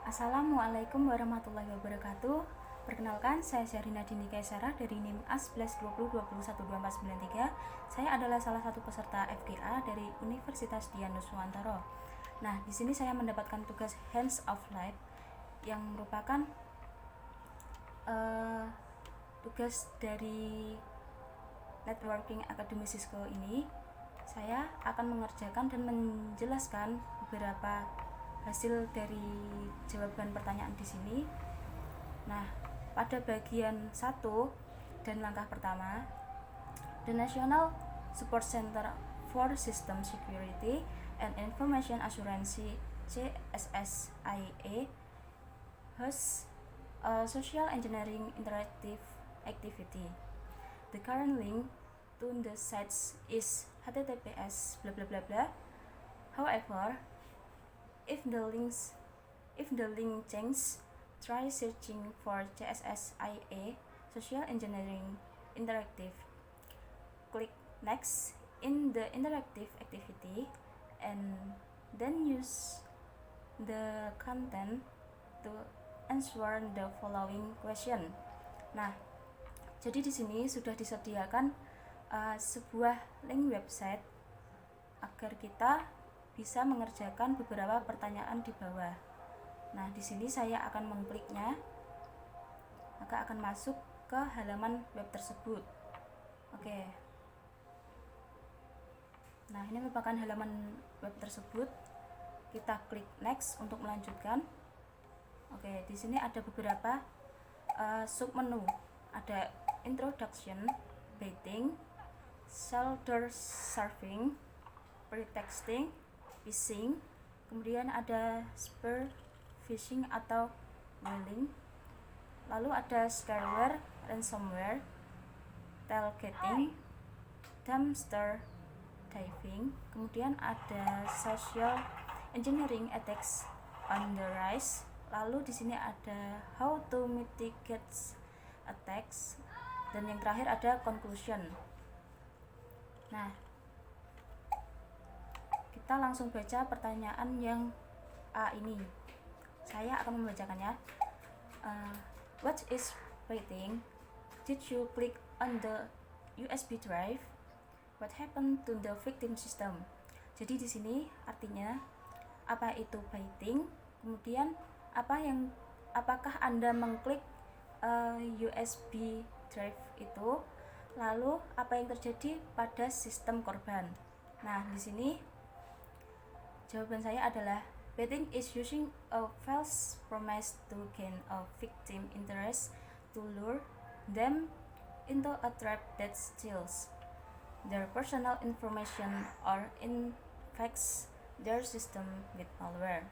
Assalamualaikum warahmatullahi wabarakatuh. Perkenalkan, saya Syarina Dini Kaisarah dari NIM A1120212493. Saya adalah salah satu peserta FGA dari Universitas Dian Nuswantara. Nah, di sini saya mendapatkan tugas Hands of Life yang merupakan tugas dari Networking Academy Cisco ini. Saya akan mengerjakan dan menjelaskan beberapa hasil dari jawaban pertanyaan di sini. Nah, pada bagian 1 dan langkah pertama, the National Support Center for System Security and Information Assurance CSSIA hosts a social engineering interactive activity. The current link to the sites is https blah blah blah blah. However, if the link changes, try searching for CSSIA Social Engineering Interactive. Click next in the interactive activity and then use the content to answer the following question. Nah, jadi di sini sudah disediakan sebuah link website agar kita bisa mengerjakan beberapa pertanyaan di bawah. Nah, di sini saya akan mengkliknya, maka akan masuk ke halaman web tersebut. Oke. Nah, ini merupakan halaman web tersebut. Kita klik next untuk melanjutkan. Oke, di sini ada beberapa submenu. Ada introduction, baiting, shoulder surfing, pretexting, phishing, kemudian ada spear phishing atau whaling, lalu ada scareware, ransomware, tailgating, dumpster diving, kemudian ada social engineering attacks on the rise, lalu di sini ada how to mitigate attacks, dan yang terakhir ada conclusion. Nah, kita langsung baca pertanyaan yang A ini. Saya akan membacakannya. What is waiting? Did you click on the USB drive? What happened to the victim system? Jadi di sini artinya apa itu baiting? Kemudian apakah Anda mengklik USB drive itu? Lalu apa yang terjadi pada sistem korban? Nah, di sini jawaban saya adalah baiting is using a false promise to gain a victim interest to lure them into a trap that steals their personal information or infects their system with malware.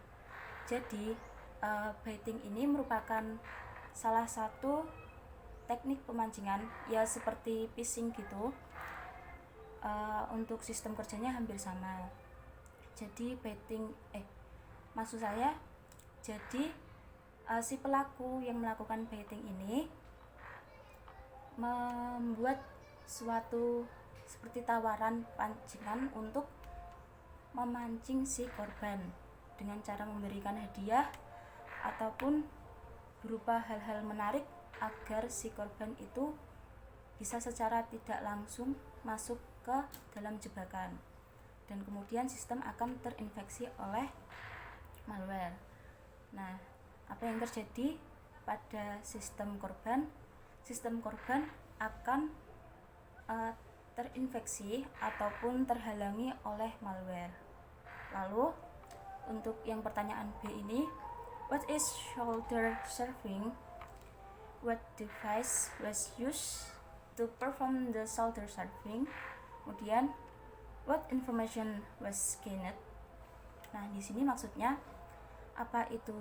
Jadi, baiting ini merupakan salah satu teknik pemancingan, ya seperti phishing gitu. Untuk sistem kerjanya hampir sama. Jadi maksud saya, jadi si pelaku yang melakukan baiting ini membuat suatu seperti tawaran pancingan untuk memancing si korban dengan cara memberikan hadiah ataupun berupa hal-hal menarik agar si korban itu bisa secara tidak langsung masuk ke dalam jebakan, dan kemudian sistem akan terinfeksi oleh malware. Nah, apa yang terjadi pada sistem korban? Sistem korban akan terinfeksi ataupun terhalangi oleh malware. Lalu, untuk yang pertanyaan B ini, what is shoulder surfing? What device was used to perform the shoulder surfing? Kemudian, what information was gained? Nah, di sini maksudnya apa itu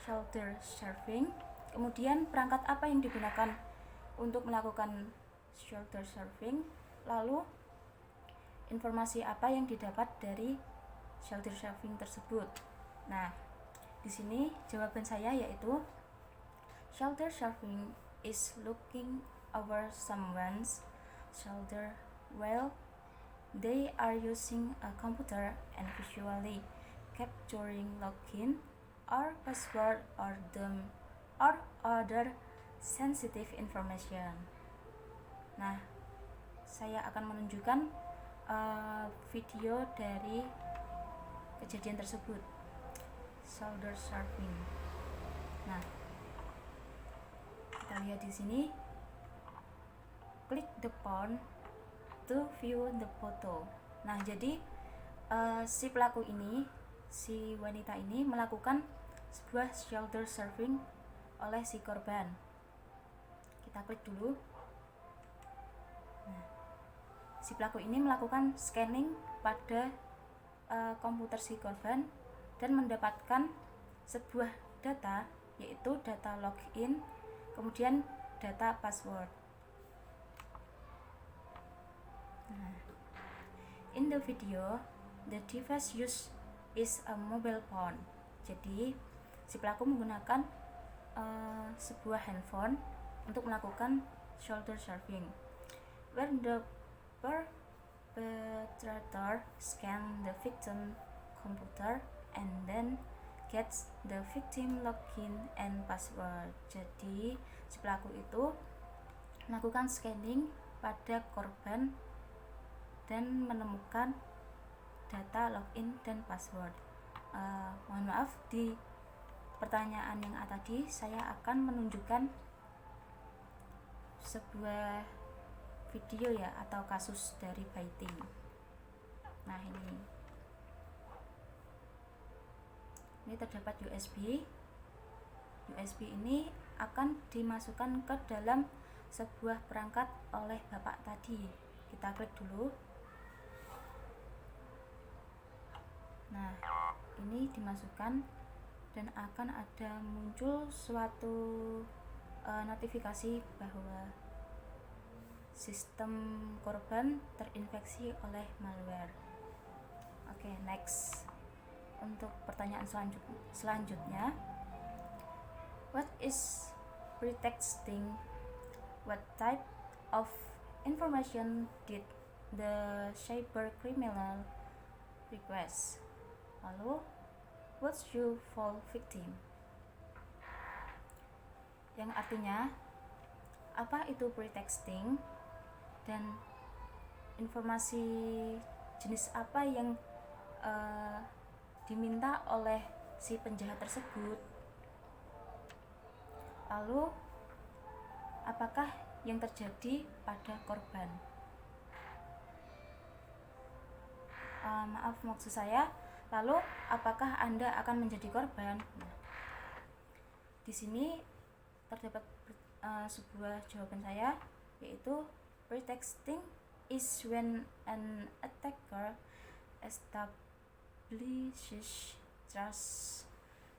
shoulder surfing? Kemudian perangkat apa yang digunakan untuk melakukan shoulder surfing? Lalu informasi apa yang didapat dari shoulder surfing tersebut? Nah, di sini jawaban saya yaitu shoulder surfing is looking over someone's shoulder while they are using a computer and visually capturing login or password or other sensitive information. Nah, saya akan menunjukkan video dari kejadian tersebut, shoulder surfing. Nah, kita lihat di sini. Click the phone to view the photo. Nah, jadi si pelaku ini, si wanita ini melakukan sebuah shoulder surfing oleh si korban. Kita klik dulu. Nah, si pelaku ini melakukan scanning pada komputer si korban dan mendapatkan sebuah data, yaitu data login, kemudian data password. Nah, in the video, the device used is a mobile phone. Jadi, si pelaku menggunakan sebuah handphone untuk melakukan shoulder surfing. When the perpetrator scan the victim computer and then gets the victim login and password. Jadi, si pelaku itu melakukan scanning pada korban dan menemukan data login dan password. Mohon maaf, di pertanyaan yang tadi saya akan menunjukkan sebuah video ya, atau kasus dari biting. Nah, ini terdapat USB. USB ini akan dimasukkan ke dalam sebuah perangkat oleh bapak tadi. Kita klik dulu. Nah, ini dimasukkan dan akan ada muncul suatu notifikasi bahwa sistem korban terinfeksi oleh malware. Oke, next. Untuk pertanyaan selanjutnya, what is pretexting? What type of information did the cyber criminal request? Lalu, what's your fall victim? Yang artinya, apa itu pretexting dan informasi jenis apa yang diminta oleh si penjahat tersebut. Lalu, apakah yang terjadi pada korban? Maaf, maksud saya, lalu apakah Anda akan menjadi korban? Nah, di sini terdapat sebuah jawaban saya, yaitu pretexting is when an attacker establishes trust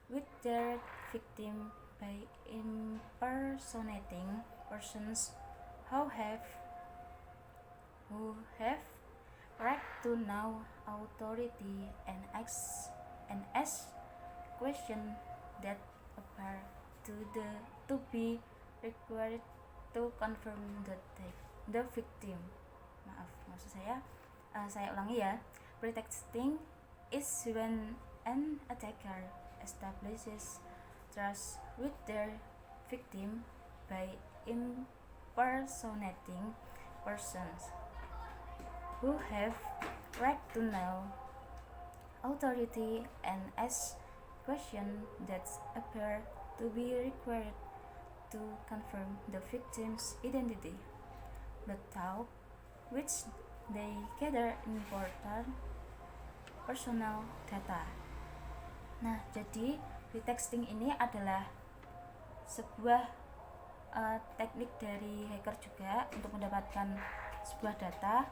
with their victim by impersonating persons who have right to know authority and ask question that appear to be required to confirm the victim. Maaf, maksud saya ulangi ya. Pretexting is when an attacker establishes trust with their victim by impersonating persons who have right to know authority and ask questions that appear to be required to confirm the victim's identity, but through which they gather important personal data. Nah, jadi pretexting ini adalah sebuah teknik dari hacker juga untuk mendapatkan sebuah data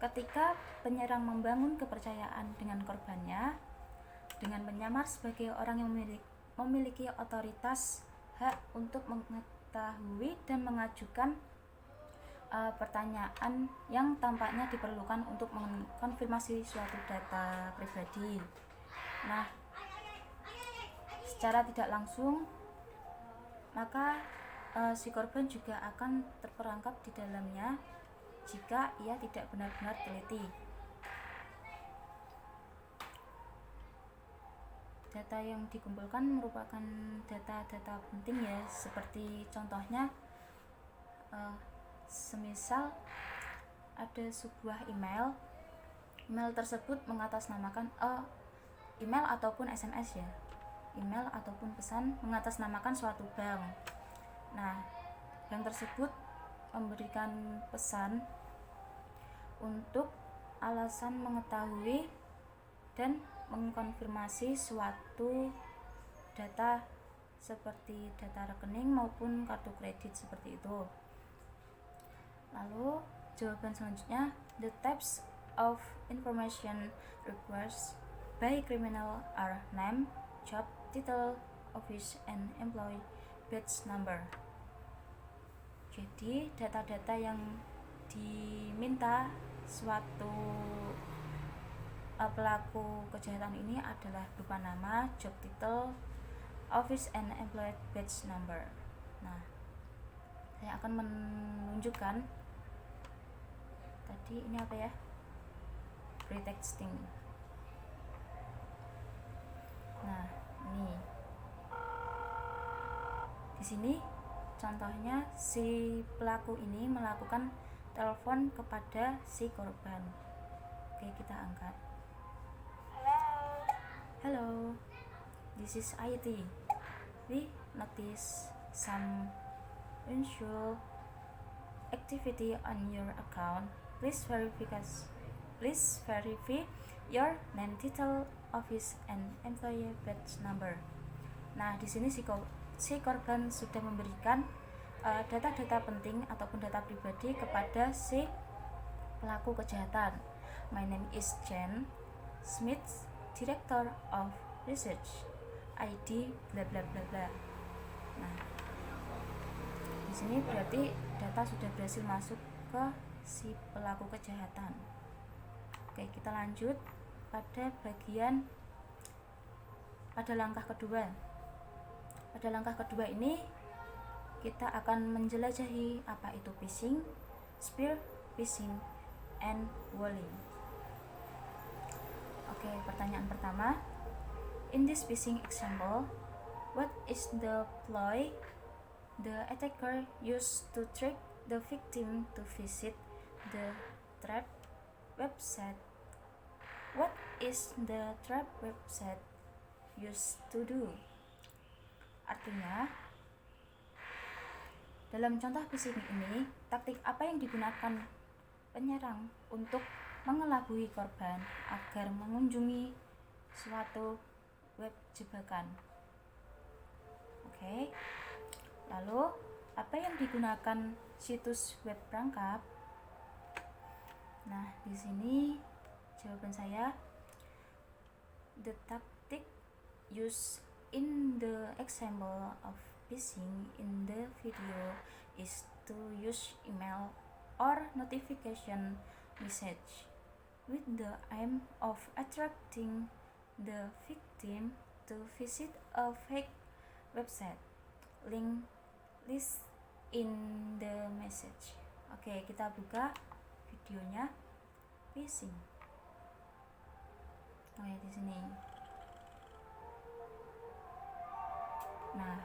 ketika penyerang membangun kepercayaan dengan korbannya dengan menyamar sebagai orang yang memiliki otoritas hak untuk mengetahui dan mengajukan pertanyaan yang tampaknya diperlukan untuk mengkonfirmasi suatu data pribadi. Nah, secara tidak langsung maka si korban juga akan terperangkap di dalamnya jika ia tidak benar-benar teliti. data yang dikumpulkan merupakan data-data penting ya, seperti contohnya semisal ada sebuah email tersebut mengatasnamakan email ataupun SMS ya, email ataupun pesan mengatasnamakan suatu bank. Nah, bank tersebut memberikan pesan untuk alasan mengetahui dan mengkonfirmasi suatu data seperti data rekening maupun kartu kredit seperti itu. Lalu jawaban selanjutnya, the types of information requests by criminal are name, job, title, office, and employee badge number. Jadi data-data yang diminta suatu pelaku kejahatan ini adalah berupa nama, job title, office, and employee badge number. Nah, saya akan menunjukkan tadi ini apa ya, pretexting. Nah, ini di sini contohnya si pelaku ini melakukan telepon kepada si korban. Oke, kita angkat. Hello, this is IT. We notice some unusual activity on your account. Please verify your name, title, office, and employee badge number. Nah, di sini si korban sudah memberikan data-data penting ataupun data pribadi kepada si pelaku kejahatan. My name is Jen Smith, Director of Research, ID bla bla bla bla. Nah, di sini berarti data sudah berhasil masuk ke si pelaku kejahatan. Oke, kita lanjut pada langkah kedua. Pada langkah kedua ini kita akan menjelajahi apa itu phishing, spear phishing, and walling. Oke, pertanyaan pertama. In this phishing example, what is the ploy the attacker used to trick the victim to visit the trap website? What is the trap website used to do? Artinya, dalam contoh phishing ini, taktik apa yang digunakan penyerang untuk mengelabui korban agar mengunjungi suatu web jebakan? Oke. Lalu, apa yang digunakan situs web perangkap? Nah, di sini jawaban saya, the tactic used in the example of phishing in the video is to use email or notification message with the aim of attracting the victim to visit a fake website link list in the message. Oke, kita buka videonya phishing. Oke, di sini. Nah,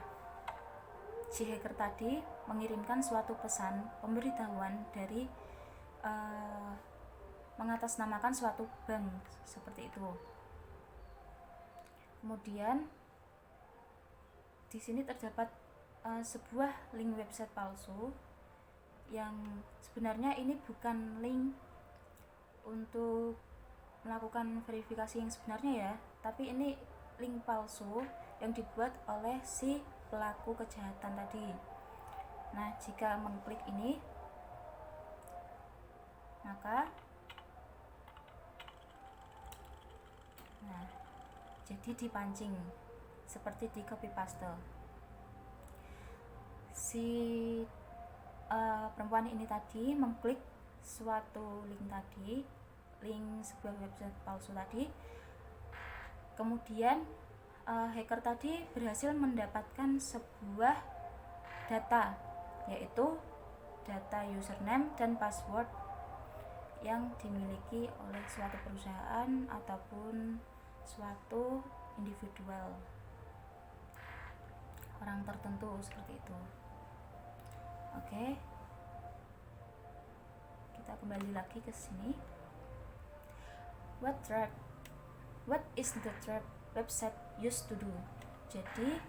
si hacker tadi mengirimkan suatu pesan pemberitahuan dari mengatasnamakan suatu bank seperti itu. Kemudian di sini terdapat sebuah link website palsu yang sebenarnya ini bukan link untuk melakukan verifikasi yang sebenarnya ya, tapi ini link palsu yang dibuat oleh si pelaku kejahatan tadi. Nah, jika mengklik ini, maka jadi dipancing seperti di copy paste. Si perempuan ini tadi mengklik suatu link tadi, link sebuah website palsu tadi. Kemudian hacker tadi berhasil mendapatkan sebuah data, yaitu data username dan password yang dimiliki oleh suatu perusahaan ataupun suatu individual, orang tertentu seperti itu. Oke, kita kembali lagi ke sini. What is the trap website used to do? Jadi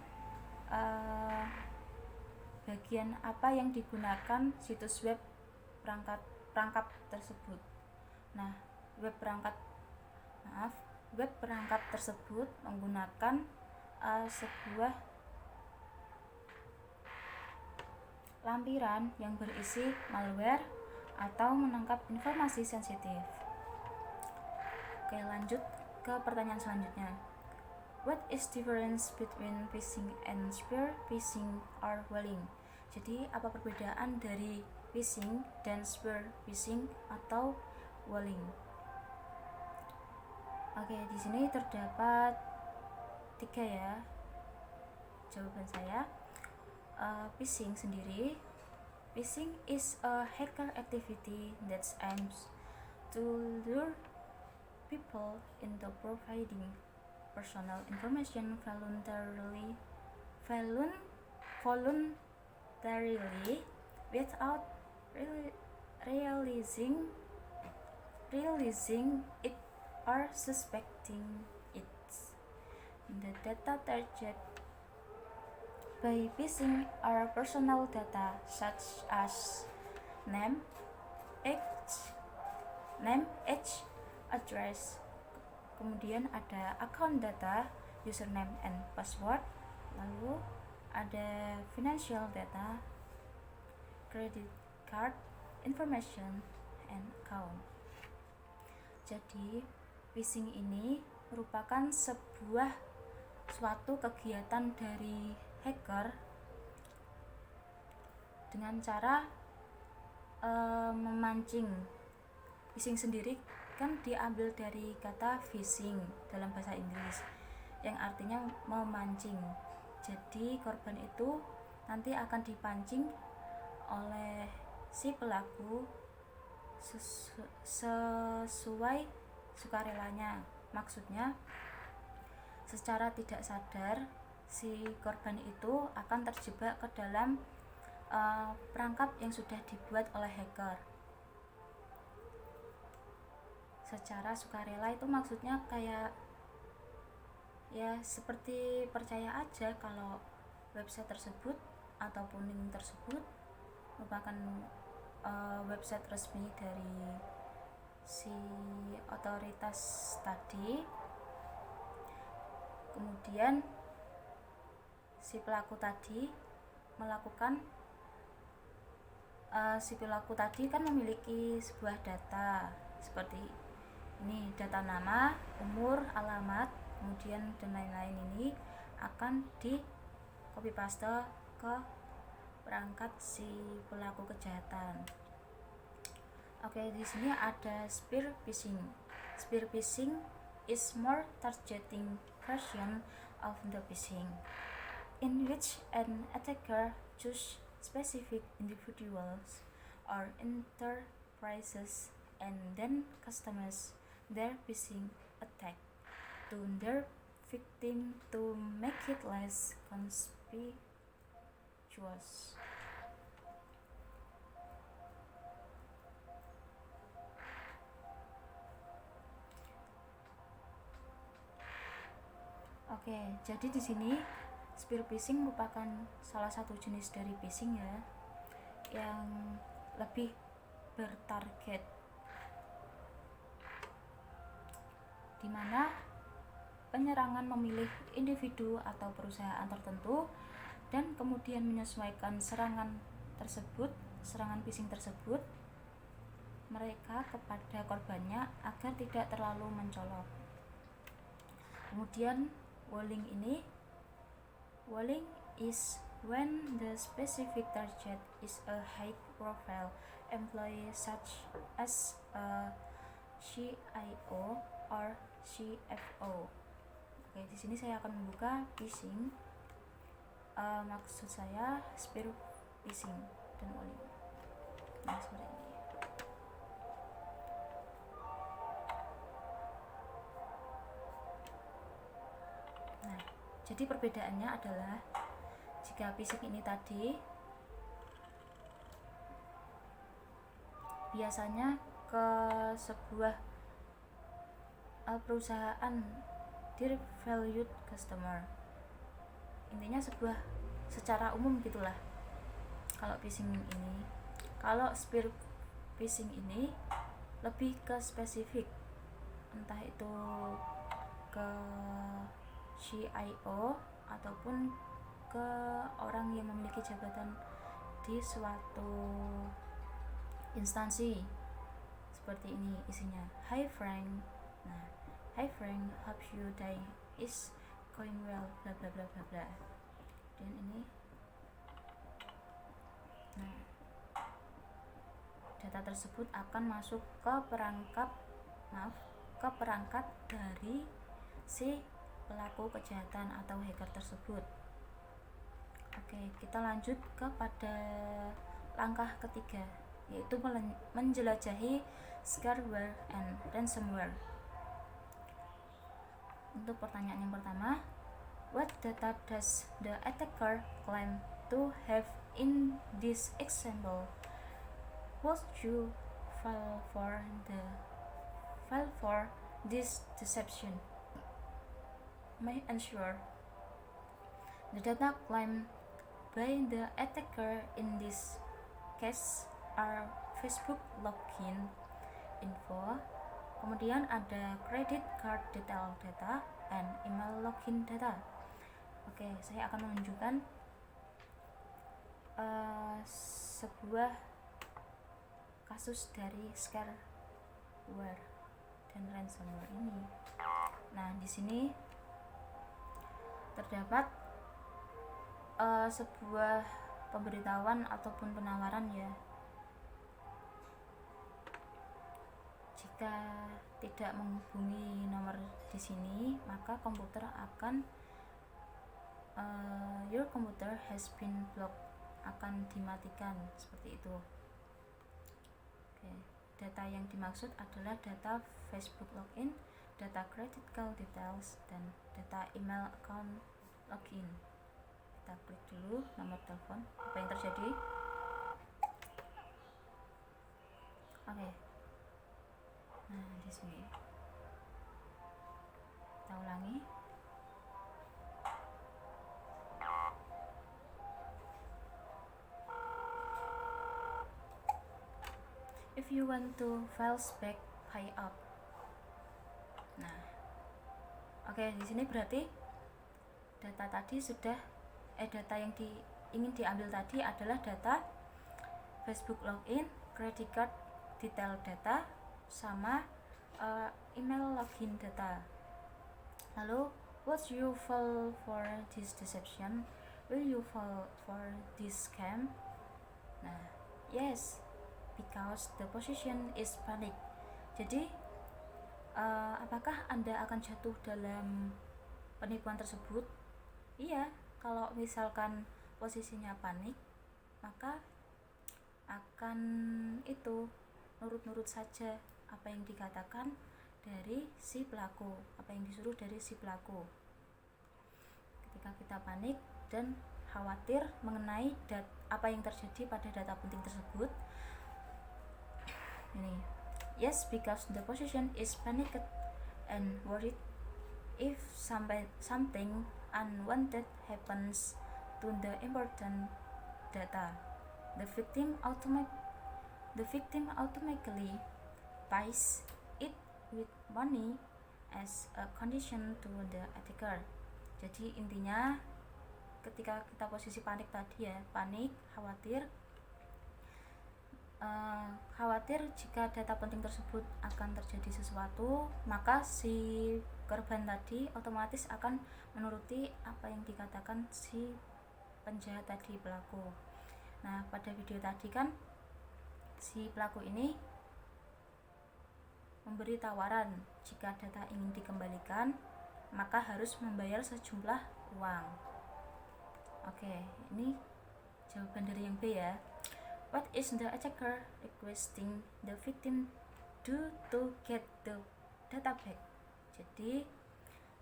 bagian apa yang digunakan situs web perangkap tersebut. Nah, web perangkap tersebut menggunakan sebuah lampiran yang berisi malware atau menangkap informasi sensitif. Oke, lanjut ke pertanyaan selanjutnya. What is difference between phishing and spear phishing or walling? Jadi, apa perbedaan dari phishing dan spear phishing atau walling? Oke, di sini terdapat 3 ya jawaban saya. Phishing sendiri, phishing is a hacker activity that aims to lure people into providing personal information voluntarily without realizing it or suspecting it. The data target by phishing are personal data such as name, age, address. Kemudian ada account data, username and password. Lalu ada financial data, credit card information and account. Jadi, phishing ini merupakan suatu kegiatan dari hacker dengan cara memancing. Phishing sendiri kan diambil dari kata phishing dalam bahasa Inggris yang artinya memancing. Jadi korban itu nanti akan dipancing oleh si pelaku sesuai sukarelanya. Maksudnya secara tidak sadar si korban itu akan terjebak ke dalam perangkap yang sudah dibuat oleh hacker. Secara sukarela itu maksudnya kayak ya seperti percaya aja kalau website tersebut ataupun link tersebut merupakan website resmi dari si otoritas tadi. Kemudian si pelaku tadi kan memiliki sebuah data seperti ini, data nama, umur, alamat, kemudian dan lain-lain. Ini akan di copy paste ke perangkat si pelaku kejahatan. Oke, di sini ada spear phishing. Spear phishing is more targeting version of the phishing, in which an attacker chooses specific individuals or enterprises and then customize their phishing attack to their victim to make it less conspicuous. Oke, jadi di sini spear phishing merupakan salah satu jenis dari phishing ya, yang lebih bertarget, di mana penyerangan memilih individu atau perusahaan tertentu dan kemudian menyesuaikan serangan phishing tersebut mereka kepada korbannya agar tidak terlalu mencolok. Kemudian walling is when the specific target is a high profile employee such as a CIO or CFO. Oke, di sini saya akan membuka phishing. Maksud saya spear phishing dan walling. Nah, seperti ini. Jadi perbedaannya adalah jika phishing ini tadi biasanya ke sebuah perusahaan dear valued customer, intinya sebuah secara umum gitulah kalau phishing ini. Kalau spear phishing ini lebih ke spesifik, entah itu ke CIO ataupun ke orang yang memiliki jabatan di suatu instansi. Seperti ini isinya. Hi Frank. Nah, hi Frank, hope your day is going well, bla bla bla bla bla. Dan ini, nah, data tersebut akan masuk ke perangkat dari si pelaku kejahatan atau hacker tersebut. Oke, kita lanjut kepada langkah ketiga, yaitu menjelajahi scareware and ransomware. Untuk pertanyaan yang pertama, what data does the attacker claim to have in this example? Would you fall for this deception? May ensure the data claimed by the attacker in this case are Facebook login info, kemudian ada credit card detail data, and email login data. Oke, saya akan menunjukkan sebuah kasus dari scareware dan ransomware ini. Nah, di sini terdapat sebuah pemberitahuan ataupun penawaran ya. Jika tidak menghubungi nomor di sini, maka komputer akan your computer has been blocked, akan dimatikan, seperti itu. Oke, data yang dimaksud adalah data Facebook login, data credit card details, dan data email account login. Kita klik dulu nomor telepon, apa yang terjadi? Oke. Nah, di sini kita ulangi. If you want to files back, pay up. Nah, oke, di sini berarti data tadi sudah data yang ingin diambil tadi adalah data Facebook login, credit card detail data, sama email login data. Lalu, would you fall for this deception? Will you fall for this scam? Nah, yes, because the position is panic. Jadi, apakah Anda akan jatuh dalam penipuan tersebut? Iya, kalau misalkan posisinya panik, maka akan itu nurut-nurut saja apa yang dikatakan dari si pelaku, apa yang disuruh dari si pelaku. Ketika kita panik dan khawatir mengenai apa yang terjadi pada data penting tersebut, ini, yes, because the position is panicked and worried if something unwanted happens to the important data. The victim automatically buys it with money as a condition to the attacker. Jadi intinya ketika kita posisi panik tadi ya, panik, khawatir jika data penting tersebut akan terjadi sesuatu, maka si korban tadi otomatis akan menuruti apa yang dikatakan si penjahat tadi, pelaku. Nah, pada video tadi kan si pelaku ini memberi tawaran jika data ingin dikembalikan maka harus membayar sejumlah uang. Oke, ini jawaban dari yang B ya. What is the attacker requesting the victim do to get the data back? Jadi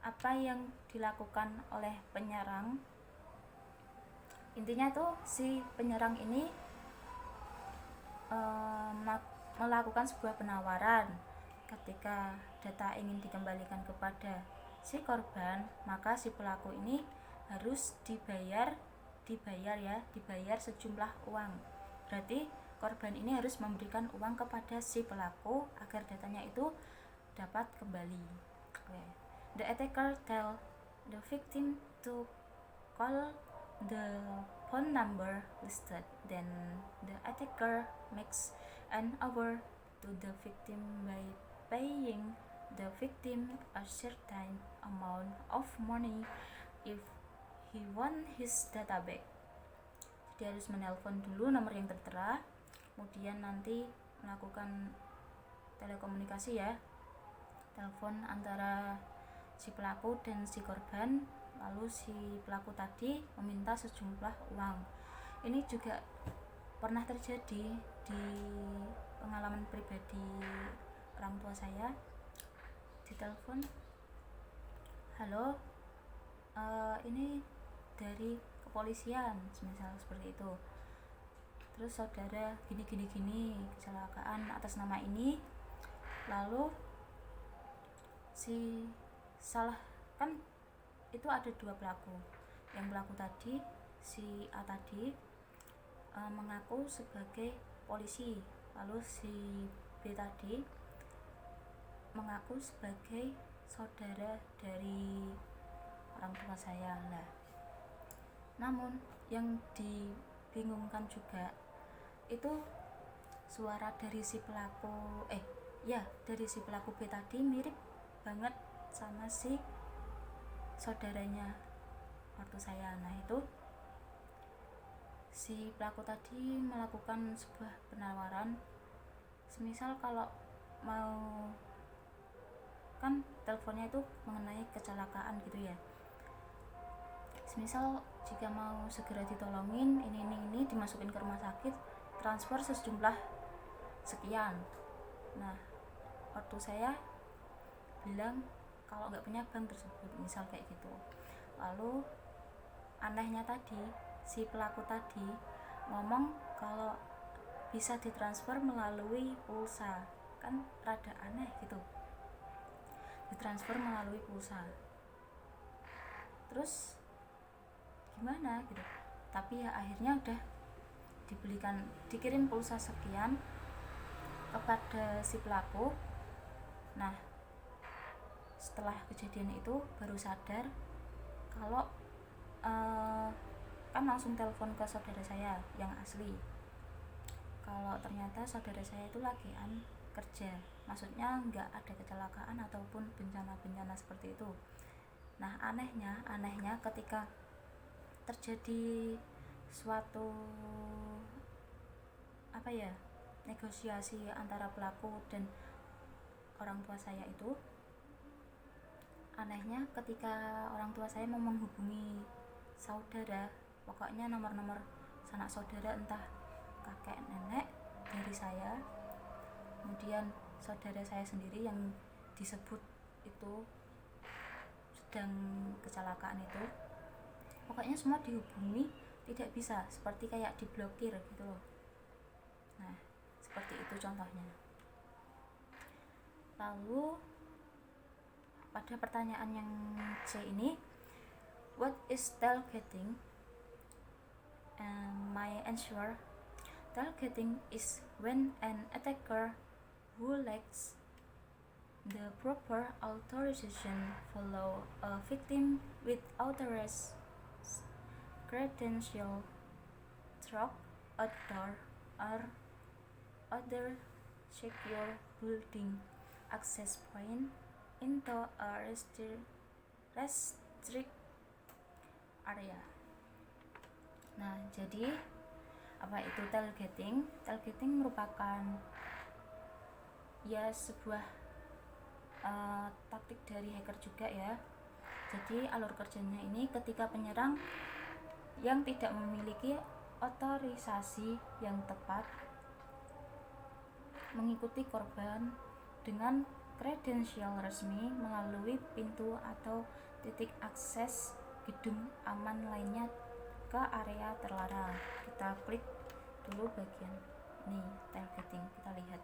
apa yang dilakukan oleh penyerang. Intinya tuh si penyerang ini melakukan sebuah penawaran. Ketika data ingin dikembalikan kepada si korban, maka si pelaku ini harus dibayar sejumlah uang. Berarti korban ini harus memberikan uang kepada si pelaku agar datanya itu dapat kembali. Okay. The attacker tell the victim to call the phone number listed. Then the attacker makes an offer to the victim by paying the victim a certain amount of money if he want his data back. Jadi harus menelpon dulu nomor yang tertera, kemudian nanti melakukan telekomunikasi ya, telepon antara si pelaku dan si korban. Lalu si pelaku tadi meminta sejumlah uang. Ini juga pernah terjadi di pengalaman pribadi orang tua saya. Ditelepon, halo, ini dari kepolisian, misal seperti itu. Terus saudara gini kecelakaan atas nama ini. Lalu si salah kan itu ada dua pelaku. Yang pelaku tadi, si A tadi mengaku sebagai polisi, lalu si B tadi mengaku sebagai saudara dari orang tua saya. Nah, namun yang dibingungkan juga itu suara dari si pelaku dari si pelaku B tadi mirip banget sama si saudaranya ortu saya. Nah, itu si pelaku tadi melakukan sebuah penawaran, semisal kalau mau, kan teleponnya itu mengenai kecelakaan gitu ya, semisal jika mau segera ditolongin, ini dimasukin ke rumah sakit, transfer sejumlah sekian. Nah, ortu saya bilang kalau nggak punya bank tersebut, misal kayak gitu. Lalu anehnya tadi, si pelaku tadi ngomong kalau bisa ditransfer melalui pulsa. Kan rada aneh gitu, ditransfer melalui pulsa. Terus gimana gitu, tapi ya akhirnya udah dikirim pulsa sekian kepada si pelaku. Nah, setelah kejadian itu baru sadar kalau kan langsung telepon ke saudara saya yang asli, kalau ternyata saudara saya itu lagi kerja, maksudnya nggak ada kecelakaan ataupun bencana seperti itu. Nah, anehnya ketika terjadi suatu negosiasi antara pelaku dan orang tua saya itu, anehnya ketika orang tua saya mau menghubungi saudara, pokoknya nomor sanak saudara, entah kakek nenek dari saya, kemudian saudara saya sendiri yang disebut itu sedang kecelakaan itu, pokoknya semua dihubungi tidak bisa, seperti kayak diblokir gitu loh. Nah, seperti itu contohnya. Lalu pada pertanyaan yang C ini, what is tailgating? And my answer, tailgating is when an attacker who lacks the proper authorization follow a victim with authorized credential through a door or other secure building access point into a restrict area. Nah, jadi apa itu tailgating? Tailgating merupakan ya sebuah taktik dari hacker juga ya. Jadi alur kerjanya ini ketika penyerang yang tidak memiliki otorisasi yang tepat mengikuti korban dengan kredensial resmi melalui pintu atau titik akses gedung aman lainnya ke area terlarang. Kita klik dulu bagian ini, targeting, kita lihat.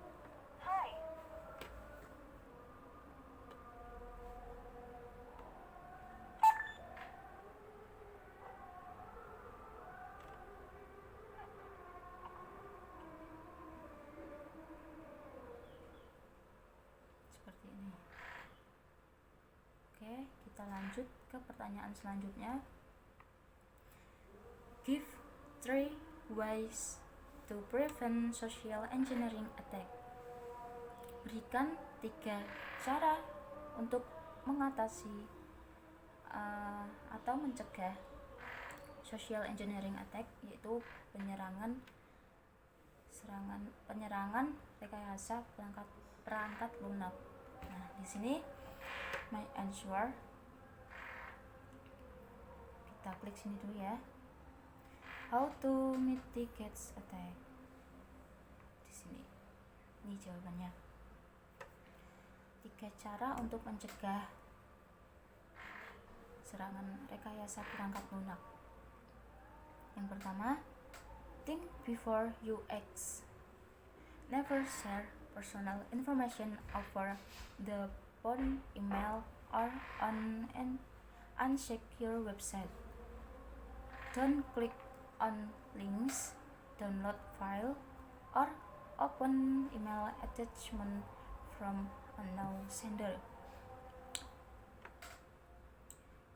Seperti ini. Oke, kita lanjut ke pertanyaan selanjutnya. Give 3 ways to prevent social engineering attack. Berikan 3 cara untuk mengatasi atau mencegah social engineering attack, yaitu penyerangan rekayasa perangkat lunak. Nah, di sini my answer. Kita klik sini dulu ya. How to mitigate attack. Di sini. Ini jawabannya. 3 cara untuk mencegah serangan rekayasa perangkat lunak. Yang pertama, think before you act. Never share personal information over the phone, email, or on an unsecure website. Don't click on links, download file, or open email attachment from unknown sender.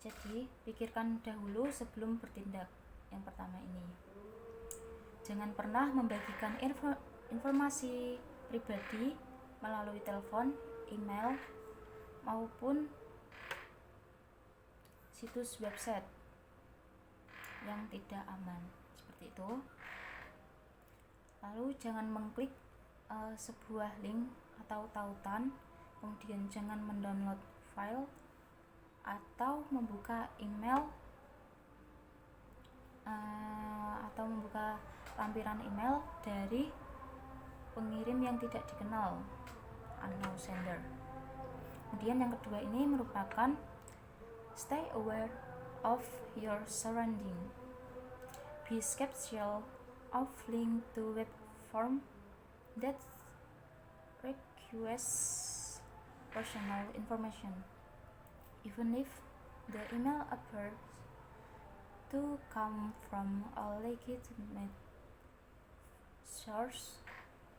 Jadi, pikirkan dahulu sebelum bertindak. Yang pertama ini, jangan pernah membagikan informasi pribadi melalui telepon, email, maupun situs website yang tidak aman, seperti itu. Lalu jangan mengklik sebuah link atau tautan, kemudian jangan mendownload file atau membuka email atau membuka lampiran email dari pengirim yang tidak dikenal, unknown sender. Kemudian yang kedua ini merupakan stay aware of your surrounding. Be skeptical of link to web form that request personal information, even if the email appears to come from a legitimate source.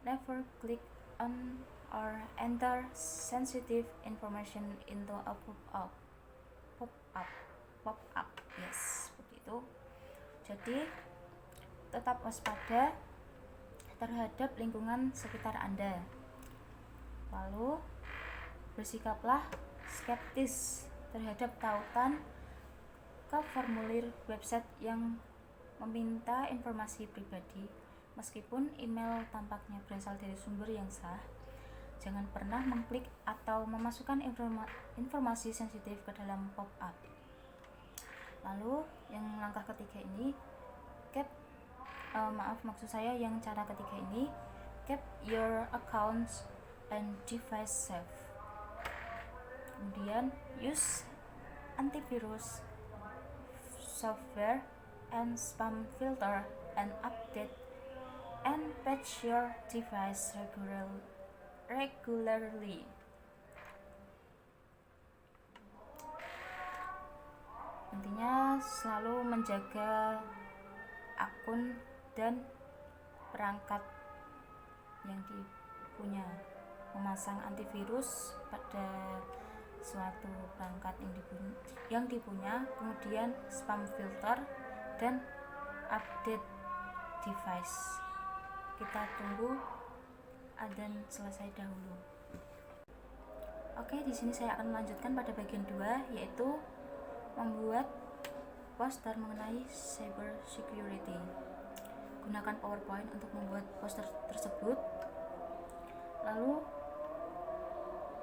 Never click on or enter sensitive information into a pop-up. Yes, seperti itu. Jadi tetap waspada terhadap lingkungan sekitar Anda. Lalu bersikaplah skeptis terhadap tautan ke formulir website yang meminta informasi pribadi. Meskipun email tampaknya berasal dari sumber yang sah, jangan pernah mengklik atau memasukkan informasi sensitif ke dalam pop-up. Lalu yang langkah ketiga ini, yang cara ketiga ini, keep your accounts and device safe. Kemudian use antivirus software and spam filter and update and patch your device regularly. Intinya selalu menjaga akun dan perangkat yang dipunya, memasang antivirus pada suatu perangkat yang dipunya, kemudian spam filter dan update device. Kita tunggu adzan selesai dahulu. Oke, di sini saya akan melanjutkan pada bagian 2, yaitu membuat poster mengenai cyber security. Gunakan PowerPoint untuk membuat poster tersebut. Lalu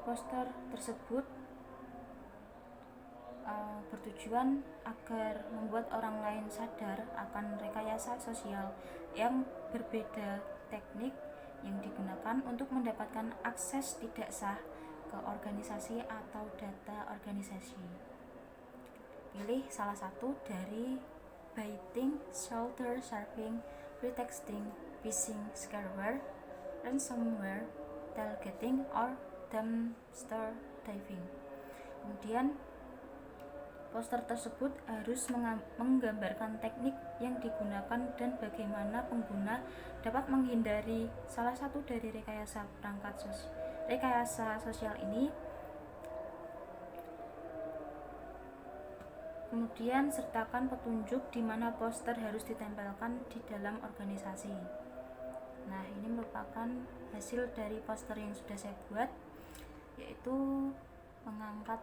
poster tersebut bertujuan agar membuat orang lain sadar akan rekayasa sosial yang berbeda teknik yang digunakan untuk mendapatkan akses tidak sah ke organisasi atau data organisasi. Pilih salah satu dari baiting, shoulder surfing, pretexting, phishing, scareware, ransomware, tailgating, or dumpster diving. Kemudian poster tersebut harus menggambarkan teknik yang digunakan dan bagaimana pengguna dapat menghindari salah satu dari rekayasa sosial ini. Kemudian sertakan petunjuk di mana poster harus ditempelkan di dalam organisasi. Nah, ini merupakan hasil dari poster yang sudah saya buat, yaitu mengangkat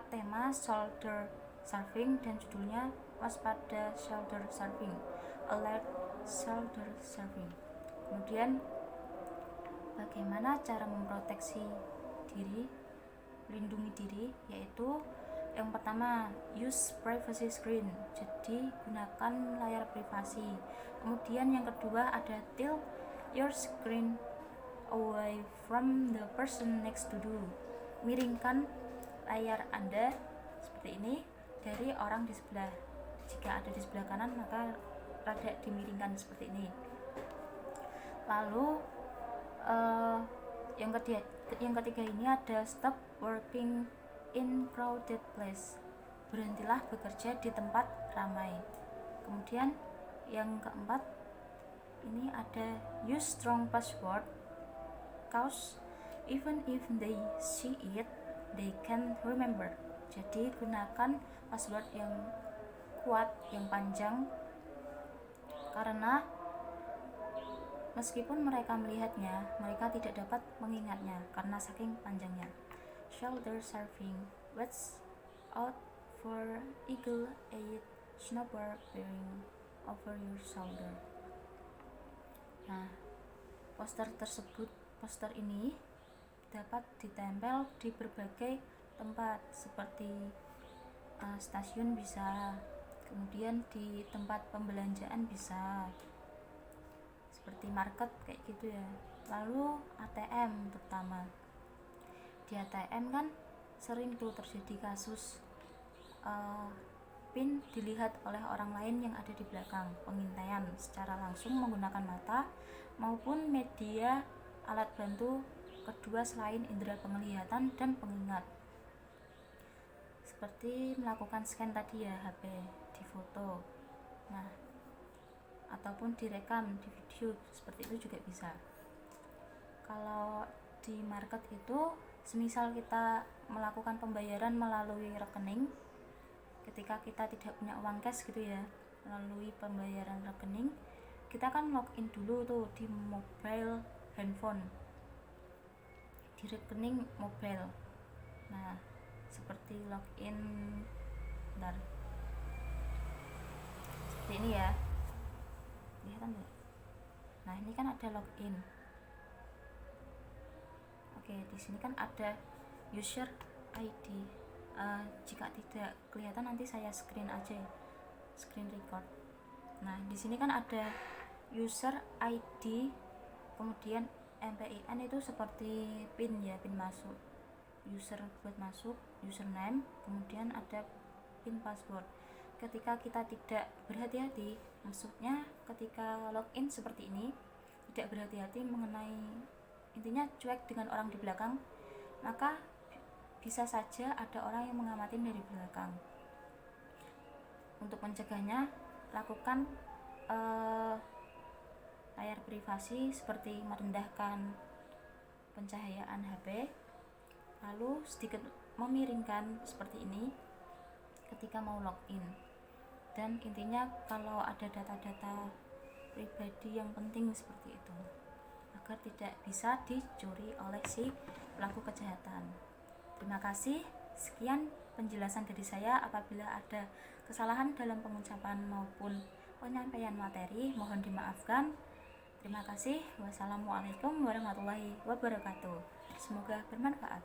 tema shoulder surfing dan judulnya waspada shoulder surfing, alert shoulder surfing. Kemudian bagaimana cara memproteksi diri, melindungi diri, yaitu yang pertama, use privacy screen, jadi gunakan layar privasi. Kemudian yang kedua ada tilt your screen away from the person next to you, miringkan layar Anda seperti ini dari orang di sebelah. Jika ada di sebelah kanan maka rada dimiringkan seperti ini. Lalu yang ketiga ini ada stop working in crowded place, berhentilah bekerja di tempat ramai. Kemudian yang keempat ini ada use strong password, cause even if they see it they can remember, jadi gunakan password yang kuat, yang panjang, karena meskipun mereka melihatnya, mereka tidak dapat mengingatnya karena saking panjangnya. Shoulder surfing, watch out for eagle-eyed snowbird peering over your shoulder. Nah, poster ini dapat ditempel di berbagai tempat seperti stasiun bisa, kemudian di tempat pembelanjaan bisa, seperti market kayak gitu ya. Lalu ATM terutama. Di ATM kan sering tuh terjadi kasus PIN dilihat oleh orang lain yang ada di belakang. Pengintaian secara langsung menggunakan mata maupun media alat bantu kedua selain indera penglihatan dan pengingat, seperti melakukan scan tadi ya, HP, di foto, nah ataupun direkam di video, seperti itu juga bisa. Kalau di market itu semisal kita melakukan pembayaran melalui rekening, ketika kita tidak punya uang cash gitu ya, melalui pembayaran rekening, kita kan login dulu tuh di mobile handphone, di rekening mobile. Nah, seperti login, bentar, seperti ini ya, kelihatan nggak? Nah, ini kan ada login. Oke, di sini kan ada user ID. Jika tidak kelihatan nanti saya screen aja ya, screen record. Nah, di sini kan ada user ID, kemudian MPIN itu seperti PIN ya, PIN masuk, user buat masuk, username, kemudian ada PIN password. Ketika kita tidak berhati-hati, maksudnya ketika login seperti ini tidak berhati-hati mengenai, intinya cuek dengan orang di belakang, maka bisa saja ada orang yang mengamati dari belakang. Untuk mencegahnya, lakukan layar privasi seperti merendahkan pencahayaan HP, lalu sedikit memiringkan seperti ini ketika mau login. Dan intinya kalau ada data-data pribadi yang penting seperti itu, agar tidak bisa dicuri oleh si pelaku kejahatan. Terima kasih, sekian penjelasan dari saya. Apabila ada kesalahan dalam pengucapan maupun penyampaian materi, mohon dimaafkan. Terima kasih. Wassalamualaikum warahmatullahi wabarakatuh. Semoga bermanfaat.